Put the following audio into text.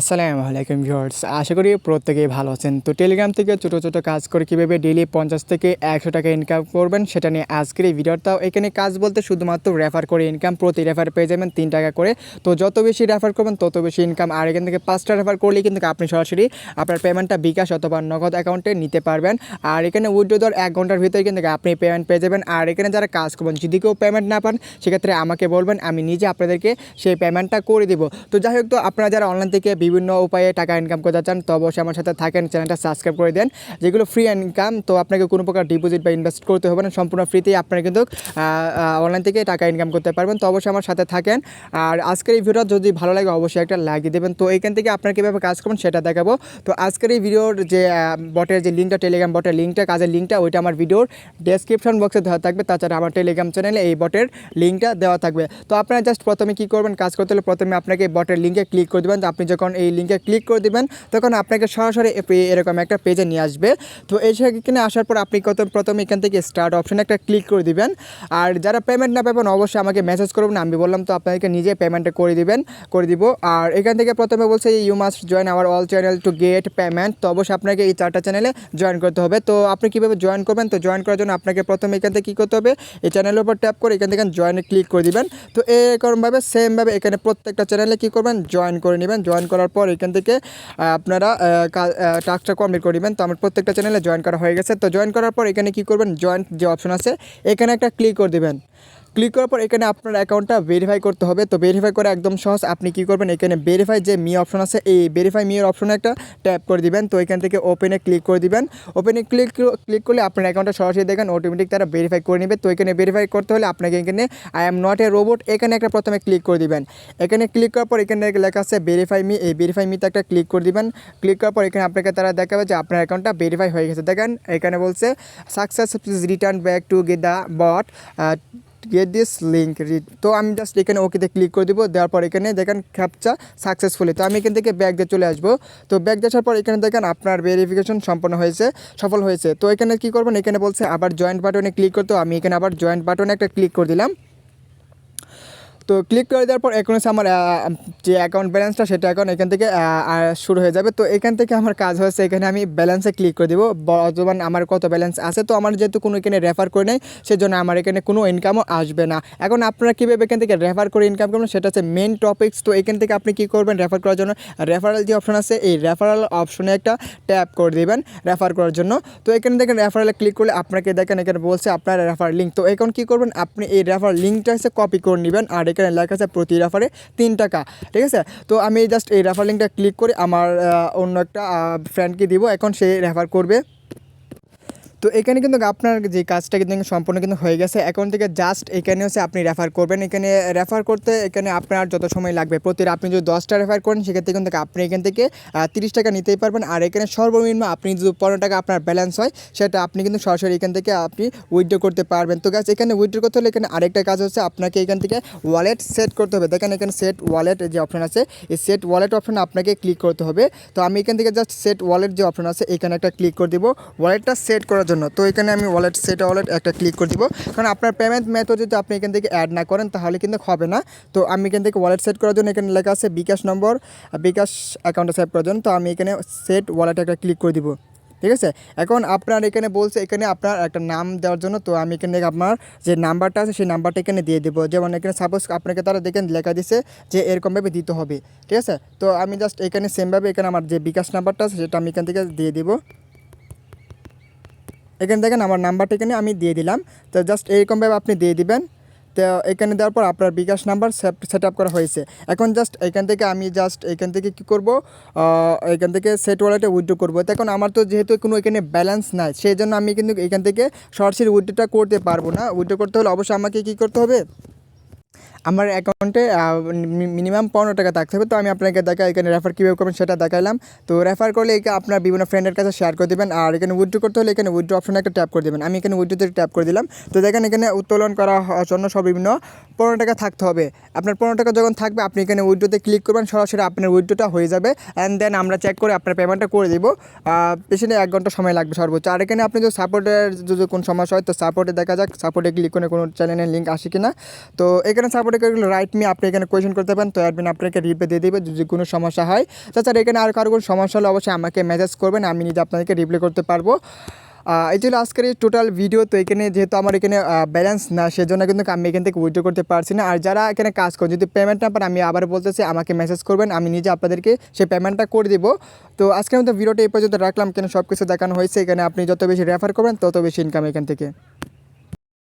আসসালামু আলাইকুম ভিউয়ার্স, আশা করি প্রত্যেকেই ভালো আছেন। তো টেলিগ্রাম থেকে ছোটো ছোটো কাজ করে কীভাবে ডেইলি 50 থেকে 100 টাকা ইনকাম করবেন সেটা নিয়ে আজকের এই ভিডিওটাও। এখানে কাজ বলতে শুধুমাত্র রেফার করে ইনকাম, প্রতি রেফার পেয়ে যাবেন 3 টাকা করে। তো যত বেশি রেফার করবেন তত বেশি ইনকাম। আর এখান থেকে 5টা রেফার করলে কিন্তু আপনি সরাসরি আপনার পেমেন্টটা বিকাশ অথবা নগদ অ্যাকাউন্টে নিতে পারবেন। আর এখানে উইথড্র দেওয়ার 1 ঘন্টার ভিতরে কিন্তু আপনি পেমেন্ট পেয়ে যাবেন। আর এখানে যারা কাজ করবেন যদি কেউ পেমেন্ট না পান সেক্ষেত্রে আমাকে বলবেন, আমি নিজে আপনাদেরকে সেই পেমেন্টটা করে দিব। তো যাই হোক, তো আপনারা যারা অনলাইন থেকে বিভিন্ন উপায়ে টাকা ইনকাম করতে চান তো অবশ্যই আমার সাথে থাকেন, চ্যানেলটা সাবস্ক্রাইব করে দেন। যেগুলো ফ্রি ইনকাম, তো আপনাকে কোনো প্রকার ডিপোজিট বা ইনভেস্ট করতে হবে না, সম্পূর্ণ ফ্রিতেই আপনারা কিন্তু অনলাইন থেকে টাকা ইনকাম করতে পারবেন। তো অবশ্যই আমার সাথে থাকেন। আর আজকের এই ভিডিও যদি ভালো লাগে অবশ্যই একটা লাইক দিয়ে দেবেন। তো এইখান থেকে আপনারা কীভাবে কাজ করবেন সেটা দেখাবো। তো আজকের এই ভিডিওর যে বটের যে লিঙ্কটা, টেলিগ্রাম বটের লিঙ্কটা, কাজের লিঙ্কটা, ওইটা আমার ভিডিওর ডেসক্রিপশন বক্সে দেওয়া থাকবে। তাছাড়া আমার টেলিগ্রাম চ্যানেলে এই বটের লিঙ্কটা দেওয়া থাকবে। তো আপনারা জাস্ট প্রথমে কী করবেন, কাজ করতে হলে প্রথমে আপনাকে বটের লিঙ্কে ক্লিক করে দেবেন। তো আপনি যখন এই লিঙ্কে ক্লিক করে দেবেন তখন আপনাকে সরাসরি এরকম একটা পেজে নিয়ে আসবে। তো এখানে আসার পর আপনি প্রথমে এখান থেকে স্টার্ট অপশানে একটা ক্লিক করে দিবেন। আর যারা পেমেন্ট না পাবেন অবশ্যই আমাকে মেসেজ করবেন, আমি বললাম তো আপনাদেরকে নিজে পেমেন্টটা করে দিব। আর এখান থেকে প্রথমে বলছে you must join our all channel to get payment. তো অবশ্যই আপনাকে এই 4টা চ্যানেলে জয়েন করতে হবে। তো আপনি কীভাবে জয়েন করবেন, তো জয়েন করার জন্য আপনাকে প্রথমে এখান থেকে কী করতে হবে, এই চ্যানেলের উপর ট্যাপ করে এখান থেকে জয়েনে ক্লিক করে দিবেন। তো এরকমভাবে সেমভাবে এখানে প্রত্যেকটা চ্যানেলে কী করবেন, জয়েন করে নেবেন। জয়েন করার পর এখান থেকে আপনারা টাস্কটা কমপ্লিট করে নেবেন। তো আমার প্রত্যেকটা চ্যানেলে জয়েন করা হয়ে গেছে। তো জয়েন করার পর এখানে কী করবেন, জয়েন যে অপশন আছে এখানে একটা ক্লিক করে দেবেন। ক্লিক করার পর এখানে আপনার অ্যাকাউন্টটা ভেরিফাই করতে হবে। তো ভেরিফাই করে একদম সহজ, আপনি কী করবেন, এখানে ভেরিফাই যে মি অপশন আছে এই ভেরিফাই মির অপশনে একটা ট্যাপ করে দিবেন। তো এখান থেকে ওপেনে ক্লিক করে দিবেন। ওপেনে ক্লিক করলে আপনার অ্যাকাউন্টটা সরাসরি দেখেন অটোমেটিক তারা ভেরিফাই করে নেবে। তো এখানে ভেরিফাই করতে হলে আপনাকে এখানে I am not a robot এখানে একটা প্রথমে ক্লিক করে দিবেন। এখানে ক্লিক করার পর এখানে লেখা আছে ভেরিফাই মি, এই ভেরিফাই মিতে একটা ক্লিক করে দিবেন। ক্লিক করার পর এখানে আপনাকে তারা দেখাবে যে আপনার অ্যাকাউন্টটা ভেরিফাই হয়ে গেছে। দেখেন এখানে বলছে success, please return back to get the bot get this link read. তো আমি জাস্ট এখানে ওকেতে ক্লিক করে দিব। দেওয়ার পর এখানে দেখেন ক্যাপচা সাকসেসফুলি। তো আমি এখান থেকে ব্যাক দিয়ে চলে আসবো। তো ব্যাক দিয়ে আসার পর এখানে দেখেন আপনার ভেরিফিকেশন সম্পন্ন হয়েছে, সফল হয়েছে। তো এখানে কী করবেন, এখানে বলছে আবার জয়েন্ট বাটনে ক্লিক করতে, আমি এখানে আবার জয়েন্ট বাটনে একটা ক্লিক করে দিলাম। তো ক্লিক করে দেওয়ার পর এখন হচ্ছে আমার যে অ্যাকাউন্ট ব্যালেন্সটা সেটা এখন এখান থেকে শুরু হয়ে যাবে। তো এখান থেকে আমার কাজ হচ্ছে এখানে আমি ব্যালেন্সে ক্লিক করে দেবো, বর্তমান আমার কত ব্যালেন্স আছে। তো আমার যেহেতু কোনো এখানে রেফার করে নেই সেজন্য আমার এখানে কোনো ইনকামও আসবে না। এখন আপনারা কীভাবে এখান থেকে রেফার করে ইনকাম করবেন সেটা হচ্ছে মেন টপিকস। তো এখান থেকে আপনি কী করবেন, রেফার করার জন্য রেফারেল যে অপশন আছে এই রেফারেল অপশনে একটা ট্যাপ করে দেবেন রেফার করার জন্য। তো এখানে দেখেন রেফারেলে ক্লিক করলে আপনাকে দেখেন এখানে বলছে আপনার রেফার লিঙ্ক। তো এখন কী করবেন, আপনি এই রেফার লিঙ্কটা হচ্ছে কপি করে নেবেন। আর এখানে লেখা আছে প্রতি রেফারে 3 টাকা, ঠিক আছে। তো আমি জাস্ট এই রেফার লিঙ্কটা ক্লিক করে আমার অন্য একটা ফ্রেন্ডকে দিব, এখন সে রেফার করবে। তো এখানে কিন্তু আপনার যে কাজটা কিন্তু সম্পূর্ণ কিন্তু হয়ে গেছে। এখন থেকে জাস্ট এখানে হচ্ছে আপনি রেফার করবেন। এখানে রেফার করতে এখানে আপনার যত সময় লাগবে, আপনি যদি 10টা রেফার করেন সেক্ষেত্রে কিন্তু আপনি এখান থেকে 30 টাকা নিতেই পারবেন। আর এখানে সর্বনিম্ন আপনি যদি 15 টাকা আপনার ব্যালেন্স হয় সেটা আপনি কিন্তু সরাসরি এখান থেকে আপনি উইথড্র করতে পারবেন। তো গাছ এখানে উইথড্র করতে হলে এখানে আরেকটা কাজ হচ্ছে আপনাকে এখান থেকে ওয়ালেট সেট করতে হবে। দেখেন এখানে সেট ওয়ালেট যে অপশন আছে এই সেট ওয়ালেট অপশনে আপনাকে ক্লিক করতে হবে। তো আমি এখান থেকে জাস্ট সেট ওয়ালেট যে অপশন আছে এখানে একটা ক্লিক করে দিব ওয়ালেটটা সেট করার জন্য। তো এখানে আমি ওয়ালেট একটা ক্লিক করে দিব, কারণ আপনার পেমেন্ট মেথড যদি আপনি এখান থেকে অ্যাড না করেন তাহলে কিন্তু হবে না। তো আমি এখান থেকে ওয়ালেট সেট করার জন্য এখানে লেখা আছে বিকাশ নম্বর, বিকাশ অ্যাকাউন্টে সেভ করার জন্য। তো আমি এখানে সেট ওয়ালেট একটা ক্লিক করে দিব, ঠিক আছে। এখন আপনার এখানে বলছে এখানে আপনার একটা নাম দেওয়ার জন্য। তো আমি এখানে আপনার যে নাম্বারটা আছে সেই নাম্বারটা এখানে দিয়ে দেবো। যেমন এখানে সাপোজ আপনাকে তারা দেখেন লেখা দিছে যে এরকমভাবে দিতে হবে, ঠিক আছে। তো আমি জাস্ট এখানে সেমভাবে এখানে আমার যে বিকাশ নাম্বারটা আছে সেটা আমি এখান থেকে দিয়ে দেবো। এখানে দেখেন আমার নাম্বারটা এখানে আমি দিয়ে দিলাম। তো জাস্ট এইরকমভাবে আপনি দিয়ে দিবেন। তো এখানে দেওয়ার পর আপনার বিকাশ নাম্বার সেট আপ করা হয়েছে। এখন জাস্ট এখান থেকে আমি এখান থেকে কী করব, এখান থেকে সেট ওয়ালেটে উইথড্র করবো। তো এখন আমার তো যেহেতু কোনো এখানে ব্যালেন্স নাই সেই জন্য আমি কিন্তু এখান থেকে সরাসরি উইথড্রটা করতে পারবো না। উইথড্র করতে হলে অবশ্যই আমাকে কী করতে হবে, আমার অ্যাকাউন্টে মিনিমাম 15 টাকা থাকতে হবে। তো আমি আপনাকে এখানে রেফার কীভাবে করবেন সেটা দেখাইলাম। তো রেফার করলে একে আপনার বিভিন্ন ফ্রেন্ডের কাছে শেয়ার করে দেবেন। আর এখানে উইথড্র করতে হলে এখানে উইথড্র অপশনে একটা ট্যাপ করে দেবেন। আমি এখানে উইথড্রতে ট্যাপ করে দিলাম। তো দেখেন এখানে উত্তোলন করা জন্য সব বিভিন্ন 15 টাকা থাকতে হবে। আপনার 15 টাকা যখন থাকবে আপনি এখানে উইথড্রতে ক্লিক করবেন, সরাসরি আপনার উইথড্রটা হয়ে যাবে। অ্যান্ড দেন আমরা চেক করে আপনার পেমেন্টটা করে দেবো। পেছনে 1 ঘন্টা সময় লাগবে সর্বোচ্চ। আর এখানে আপনি যদি সাপোর্টের যদি কোনো সমস্যা হয় তো সাপোর্টে দেখা যাক, সাপোর্টে ক্লিক করে কোনো চ্যানেলের লিঙ্ক আসে কিনা। তো এখানে সাপোর্ট অটোমেটিক রাইট মি আপনি এখানে কোয়েশ্চেন করতে পারেন, তো অ্যাডমিন আপনাকে রিপ্লাই দিয়ে দেবে যদি কোনো সমস্যা হয়। তাছাড়া এখানে আর কারো কোনো সমস্যা হলে অবশ্যই আমাকে মেসেজ করবেন, আমি নিজে আপনাদেরকে রিপ্লাই করতে পারবো। এই ছিল আজকের এই টোটাল ভিডিও। তো এখানে যেহেতু আমার এখানে ব্যালেন্স না, সেজন্য কিন্তু আমি এখান থেকে উইথড্র করতে পারছি না। আর যারা এখানে কাজ করেন যদি পেমেন্ট না পান, আমি আবার বলতেছি আমাকে মেসেজ করবেন, আমি নিজে আপনাদেরকে সেই পেমেন্টটা করে দিব। তো আজকের মতো ভিডিওটা এই পর্যন্ত রাখলাম, কেন সব কিছু দেখানো হয়েছে। এখানে আপনি যত বেশি রেফার করবেন তত বেশি ইনকাম এখান থেকে।